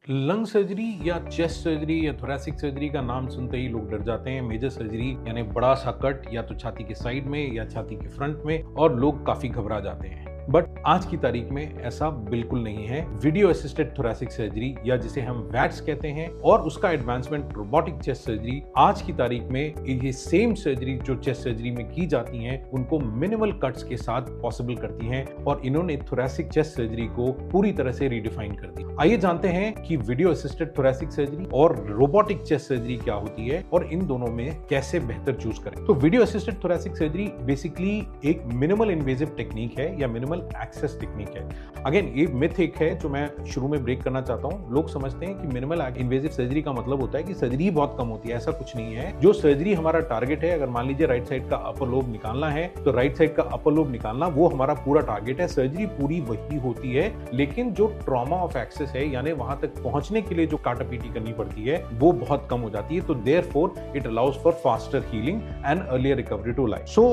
Lung surgery या chest surgery या thoracic surgery का नाम सुनते ही लोग डर जाते हैं। मेजर सर्जरी यानी बड़ा सा कट या तो छाती के साइड में या छाती के फ्रंट में, और लोग काफी घबरा जाते हैं। बट आज की तारीख में ऐसा बिल्कुल नहीं है। वीडियो असिस्टेड थोरैसिक सर्जरी या जिसे हम वैट्स कहते हैं, और उसका एडवांसमेंट रोबोटिक चेस्ट सर्जरी, आज की तारीख में ये सेम सर्जरी जो चेस्ट सर्जरी में की जाती हैं उनको मिनिमल कट्स के साथ पॉसिबल करती हैं, और इन्होंने थोरैसिक चेस्ट सर्जरी को पूरी तरह से रीडिफाइन कर दिया। आइए जानते हैं कि वीडियो असिस्टेड थोरैसिक सर्जरी और रोबोटिक चेस्ट सर्जरी क्या होती है और इन दोनों में कैसे बेहतर चूज करें। तो video assisted thoracic surgery basically एक मिनिमल इन्वेजिव टेक्निक है या मिनिमल एक्सेस टेक्निक है। अगेन ये मिथ एक है जो मैं शुरू में ब्रेक करना चाहता हूं। लोग समझते हैं कि मिनिमल इन्वेजिव सर्जरी का मतलब होता है कि सर्जरी बहुत कम होती है। ऐसा कुछ नहीं है। जो सर्जरी हमारा टारगेट है, अगर मान लीजिए राइट साइड का अपर लोब निकालना है तो राइट साइड का अपर लोब निकालना वो हमारा पूरा टारगेट है। सर्जरी पूरी वही होती है, लेकिन जो ट्रॉमा ऑफ एक्सेस है यानी वहां तक पहुंचने के लिए जो काटापीटी करनी पड़ती है वो बहुत कम हो जाती है। तो therefore it allows for faster healing and earlier recovery to life. So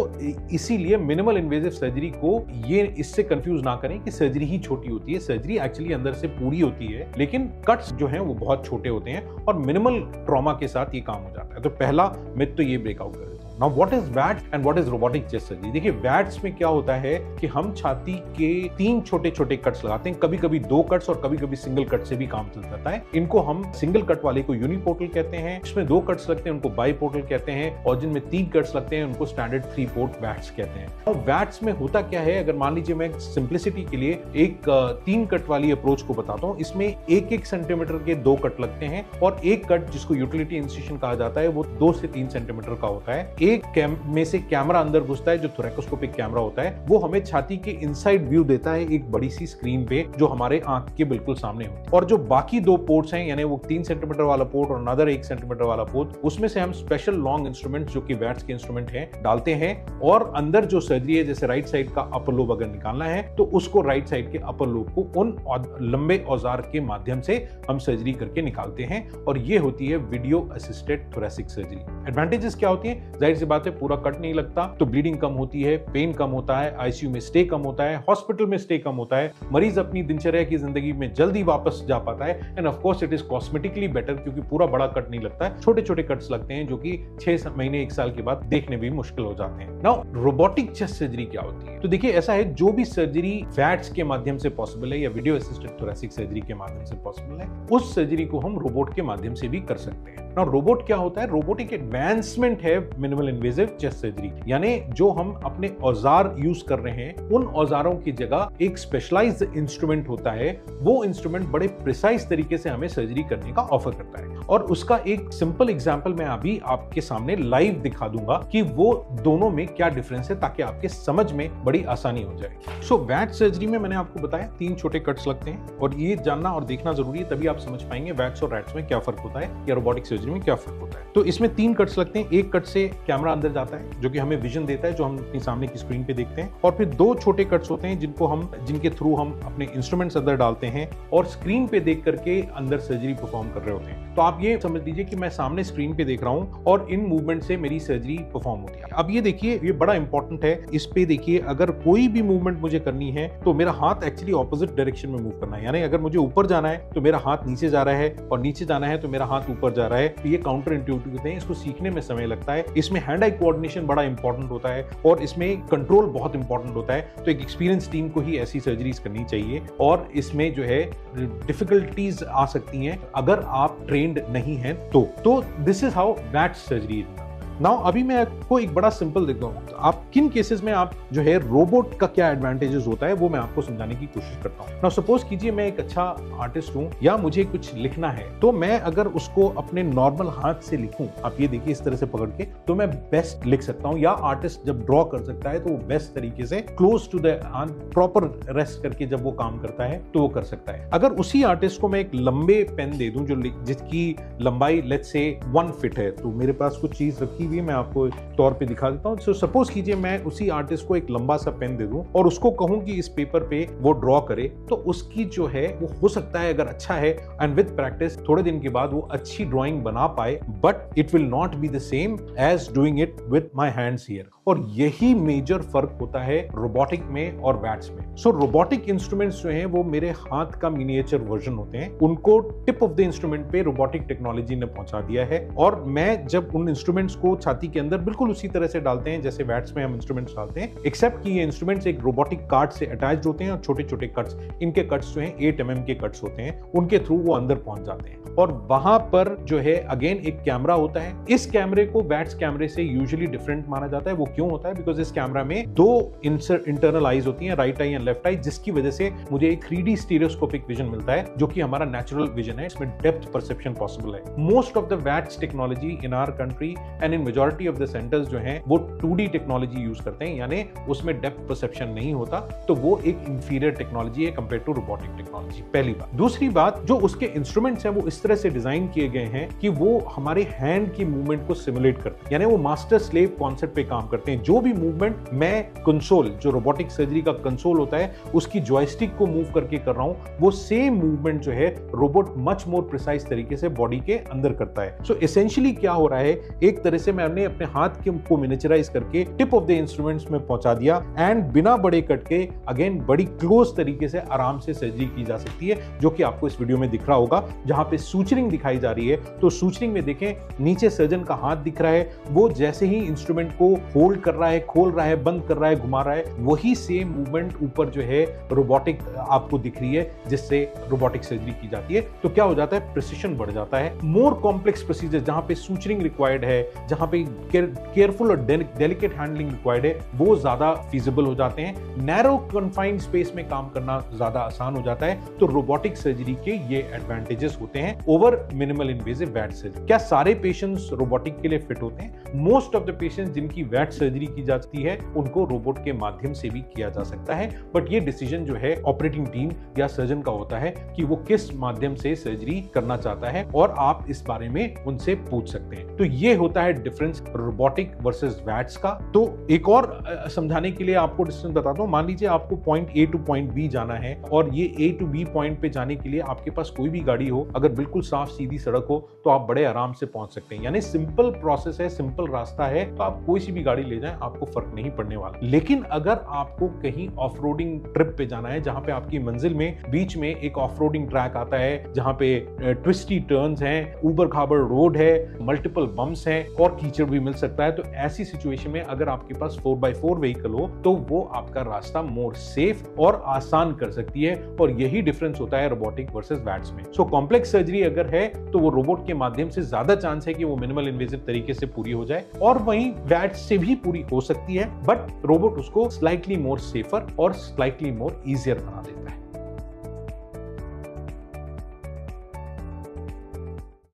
इसीलिए मिनिमल इन्वेजिव सर्जरी को ये इससे कंफ्यूज ना करें कि सर्जरी ही छोटी होती है। सर्जरी एक्चुअली अंदर से पूरी होती है, लेकिन कट्स जो हैं वो बहुत छोटे होते हैं और मिनिमल ट्रॉमा के साथ ये काम हो जाता है। तो पहला मिथ तो ये ब्रेकआउट कर देता हूं। Now what is VATS and what is robotic chest surgery. देखिए वैट्स में क्या होता है कि हम छाती के 3 छोटे छोटे कट्स लगाते हैं, कभी कभी 2 कट्स और कभी कभी सिंगल कट से भी काम चल जाता है। इनको हम सिंगल कट वाले को यूनिपोर्टल कहते हैं, इसमें 2 कट्स लगते हैं उनको बाईपोर्टल कहते हैं, और जिनमें 3 कट्स लगते हैं उनको स्टैंडर्ड 3 पोर्ट वैट्स कहते हैं। और वैट्स में होता क्या है, अगर मान लीजिए मैं सिंप्लिसिटी के लिए एक 3 कट वाली अप्रोच को बताता हूं। इसमें 1-1 सेंटीमीटर के 2 कट लगते हैं, और एक कट जिसको यूटिलिटी इंसिशन कहा जाता है वो 2 से 3 सेंटीमीटर का होता है। एक में से कैमरा अंदर घुसता है जो थोरैकोस्कोपिक कैमरा होता है, वो हमें छाती के इनसाइड व्यू देता है एक बड़ी सी स्क्रीन पे जो हमारे आंख के बिल्कुल सामने होती है। और जो बाकी 2 पोर्ट्स हैं यानी वो 3 सेंटीमीटर वाला पोर्ट और अनदर 1 सेंटीमीटर वाला पोर्ट, उसमें से हम स्पेशल लॉन्ग इंस्ट्रूमेंट जो कि वैट्स के इंस्ट्रूमेंट हैं डालते हैं, और अंदर जो सर्जरी है जैसे राइट साइड का अपर लोब अगर निकालना है तो उसको राइट साइड के अपर लोब को उन लंबे औजार के माध्यम से हम सर्जरी करके निकालते हैं, और ये होती है video assisted thoracic surgery. Advantages क्या होती है? जाहिर सी बात है पूरा कट नहीं लगता तो ब्लीडिंग कम होती है, पेन कम होता है, आईसीयू में स्टे कम होता है, हॉस्पिटल में स्टे कम होता है, मरीज अपनी दिनचर्या की जिंदगी में जल्दी वापस जा पाता है, end of course it is cosmetically better क्योंकि पूरा बड़ा कट नहीं लगता है, छोटे छोटे कट्स लगते हैं जो कि 6 महीने 1 साल के बाद देखने भी मुश्किल हो जाते हैं। नाउ रोबोटिक चेस्ट सर्जरी क्या होती है? तो देखिए ऐसा है, जो भी सर्जरी वैट्स के माध्यम से पॉसिबल है या वीडियो असिस्टेड थोरैसिक सर्जरी के माध्यम से पॉसिबल है, उस सर्जरी को हम रोबोट के माध्यम से भी कर सकते हैं। नाउ रोबोट क्या होता है? रोबोट एक एडवांसमेंट है मिनिमल इन्वेजिव चेस्ट सर्जरी, यानी जो हम अपने औजार यूज कर रहे हैं उन औजारों की जगह एक स्पेशलाइज्ड इंस्ट्रूमेंट होता है। वो इंस्ट्रूमेंट बड़े प्रिसाइज तरीके से हमें सर्जरी करने का ऑफर करता है, और उसका एक सिंपल एग्जांपल मैं अभी आपके सामने लाइव दिखा दूंगा कि वो दोनों में क्या डिफरेंस है, ताकि आपके समझ में बड़ी आसानी हो जाए। सो वैट सर्जरी में मैंने आपको बताया 3 छोटे कट्स लगते हैं, और ये जानना और देखना जरूरी है, तभी आप समझ पाएंगे वैट्स और रैट्स में क्या फर्क होता है या रोबोटिक सर्जरी में क्या फर्क होता है। तो इसमें 3 कट्स लगते हैं। एक कट से कैमरा अंदर जाता है जो कि हमें विजन देता है, जो हम अपनी सामने की स्क्रीन पे देखते हैं, और फिर 2 छोटे कट्स होते हैं जिनके थ्रू हम अपने इंस्ट्रूमेंट्स अंदर डालते हैं और स्क्रीन पे देख करके अंदर सर्जरी परफॉर्म कर रहे होते हैं। तो आप ये समझ लीजिए कि मैं सामने स्क्रीन पे देख रहा हूं और इन मूवमेंट से मेरी सर्जरी परफॉर्म होती है। अब ये देखिए, ये बड़ा इंपॉर्टेंट है। इस पे देखिए, अगर कोई भी मूवमेंट मुझे करनी है तो मेरा हाथ एक्चुअली ऑपोजिट डायरेक्शन में मूव करना है, यानी अगर मुझे ऊपर जाना है तो मेरा हाथ नीचे जा रहा है, और नीचे जाना है तो मेरा हाथ ऊपर जा रहा है। तो ये काउंटर इंट्यूटिव होते हैं, इसको सीखने में समय लगता है। इसमें हैंड आई कोऑर्डिनेशन बड़ा इंपॉर्टेंट होता है, और इसमें कंट्रोल बहुत इंपॉर्टेंट होता है। तो एक एक्सपीरियंस टीम को ही ऐसी सर्जरीज करनी चाहिए, और इसमें जो है डिफिकल्टीज आ सकती हैं अगर आप ट्रेंड नहीं हैं तो this is how VATS surgery is. Now अभी मैं आपको एक बड़ा सिंपल देता हूं, तो आप किन केसेस में आप जो है रोबोट का क्या एडवांटेजेस होता है वो मैं आपको समझाने की कोशिश करता हूं। नाउ सपोज कीजिए मैं एक अच्छा आर्टिस्ट हूं, या मुझे कुछ लिखना है, तो मैं अगर उसको अपने नॉर्मल हाथ से लिखूं, आप ये देखिए इस तरह से पकड़ के, तो मैं बेस्ट लिख सकता हूं। या आर्टिस्ट जब ड्रॉ कर सकता है तो वो बेस्ट तरीके से close to the hand proper rest करके जब वो काम करता है तो वो कर सकता है। अगर उसी आर्टिस्ट को मैं एक लंबे पेन दे दूं जिसकी लंबाई लेट्स से 1 फीट है, तो मेरे पास कुछ चीज रखी की हुई है, मैं आपको तौर पे दिखा देता हूँ। सपोज कीजिए मैं उसी आर्टिस्ट को एक लंबा सा पेन दे दूं और उसको कहूं कि इस पेपर पे वो ड्रॉ करे, तो उसकी जो है वो हो सकता है अगर अच्छा है एंड विद प्रैक्टिस थोड़े दिन के बाद वो अच्छी ड्राइंग बना पाए, but it will not be the same as doing it with my hands here. और यही मेजर फर्क होता है रोबोटिक में और वैट्स में। सो रोबोटिक इंस्ट्रूमेंट्स जो हैं वो मेरे हाथ का मिनिएचर वर्जन होते हैं, उनको टिप ऑफ द इंस्ट्रूमेंट पे रोबोटिक टेक्नोलॉजी ने पहुंचा दिया है। और मैं जब उन इंस्ट्रूमेंट्स को छाती के अंदर बिल्कुल उसी तरह से डालते हैं जैसे वैट्स में हम इंस्ट्रूमेंट्स डालते हैं, एक्सेप्ट कि ये इंस्ट्रूमेंट्स एक रोबोटिक कार्ड से अटैच्ड होते हैं और छोटे छोटे कट्स, इनके कट्स जो हैं 8 mm के कट्स होते हैं, उनके थ्रू वो अंदर पहुंच जाते हैं। और वहां पर जो है अगेन एक कैमरा होता है। इस कैमरे को वैट्स कैमरे से यूजुअली डिफरेंट माना जाता है। वो क्यों होता है? बिकॉज इस कैमरा में 2 इंटरनल आईज होती हैं, राइट आई एंड लेफ्ट आई, जिसकी वजह से मुझे एक 3D स्टीरियोस्कोपिक विजन मिलता है, जो कि हमारा नेचुरल विजन है। इसमें डेप्थ परसेप्शन पॉसिबल है। Most of the VATS technology in our country and in majority of the centres जो हैं वो 2D टेक्नोलॉजी यूज करते हैं, यानी उसमें डेप्थ परसेप्शन नहीं होता, तो वो एक इंफीरियर टेक्नोलॉजी है कंपेयर टू रोबोटिक टेक्नोलॉजी। पहली बात। दूसरी बात, जो उसके इंस्ट्रूमेंट्स हैं वो इस तरह से डिजाइन किए गए हैं कि वो हमारे हैंड की मूवमेंट को सिमुलेट करते हैं, यानी वो मास्टर स्लेव कॉन्सेप्ट पे काम करते हैं। जो भी मूवमेंट मैं कंसोल, जो रोबोटिक सर्जरी का कंसोल होता है, उसकी जॉयस्टिक को मूव करके कर रहा हूं, वो सेम मूवमेंट जो है रोबोट मच मोर प्रिसाइज तरीके से बॉडी के अंदर करता है। सो एसेंशियली क्या हो रहा है, एक तरह से मैंने अपने हाथ को मिनिएचराइज करके टिप ऑफ द इंस्ट्रूमेंट्स में पहुंचा दिया एंड बिना बड़े कट के अगेन बड़ी क्लोज तरीके से आराम से सर्जरी की जा सकती है, जो कि आपको इस वीडियो में दिख रहा होगा। जहां पे सूचरिंग दिखाई जा रही है, तो सूचरिंग में देखें नीचे सर्जन का हाथ दिख रहा है, वो जैसे ही इंस्ट्रूमेंट को होल्ड कर रहा है, खोल रहा है, बंद कर रहा है, घुमा रहा है, वही सेम मूवमेंट ऊपर जो है रोबोटिक आपको दिख रही है, जिससे रोबोटिक सर्जरी की जाती है। तो क्या हो जाता है, प्रिसिशन बढ़ जाता है। मोर कॉम्प्लेक्स प्रोसीजर जहां पे सूचरिंग रिक्वायर्ड है, जहां पे केयरफुल और डेलिकेट हैंडलिंग रिक्वायर्ड है, वो ज्यादा फीजिबल हो जाते हैं। नैरो कन्फाइंड स्पेस में काम करना ज्यादा आसान हो जाता है। तो रोबोटिक सर्जरी के ये एडवांटेजेस होते हैं over minimal invasive VATS surgery. क्या सारे पेशेंट्स रोबोटिक के लिए फिट होते हैं? मोस्ट ऑफ द पेशेंट्स जिनकी वैट सर्जरी की जाती है उनको रोबोट के माध्यम से भी किया जा सकता है, बट ये डिसीजन जो है ऑपरेटिंग टीम या सर्जन का होता है कि वो किस माध्यम से सर्जरी करना चाहता है, और आप इस बारे में उनसे पूछ सकते हैं। तो ये होता है डिफरेंस रोबोटिक वर्सेस वैट्स का। तो एक और समझाने के लिए आपको डिस्टेंस बताता हूं। मान लीजिए आपको point A to point B जाना है, और ये ए टू बी पॉइंट पे जाने के लिए आपके पास कोई भी गाड़ी हो, अगर बिल्कुल साफ सीधी सड़क हो, तो आप बड़े आराम से पहुंच सकते हैं। यानी सिंपल प्रोसेस है, सिंपल रास्ता है, तो आप कोई सी भी गाड़ी ले जाएं, आपको फर्क नहीं पड़ने वाला। लेकिन अगर आपको कहीं ऑफ रोडिंग ट्रिप पे जाना है, जहां पे आपकी मंजिल में बीच में एक ऑफ रोडिंग ट्रैक आता है, जहां पे ट्विस्टी टर्न्स हैं, ऊबड़ खाबड़ रोड है, मल्टीपल बम्प्स हैं और कीचड़ भी मिल सकता है, तो ऐसी सिचुएशन में अगर आपके पास 4x4 व्हीकल हो, तो वो आपका रास्ता मोर सेफ और आसान कर सकती है। और यही डिफरेंस होता है रोबोटिक वर्सेस वैट्स में। सो कॉम्प्लेक्स सर्जरी अगर है, तो वो रोबोट के माध्यम से ज्यादा चांस है कि वो मिनिमल इन्वेजिव तरीके से पूरी हो जाए, और वहीं वैट्स से भी पूरी हो सकती है, बट रोबोट उसको स्लाइटली मोर सेफर और स्लाइटली मोर इजियर बना देता है।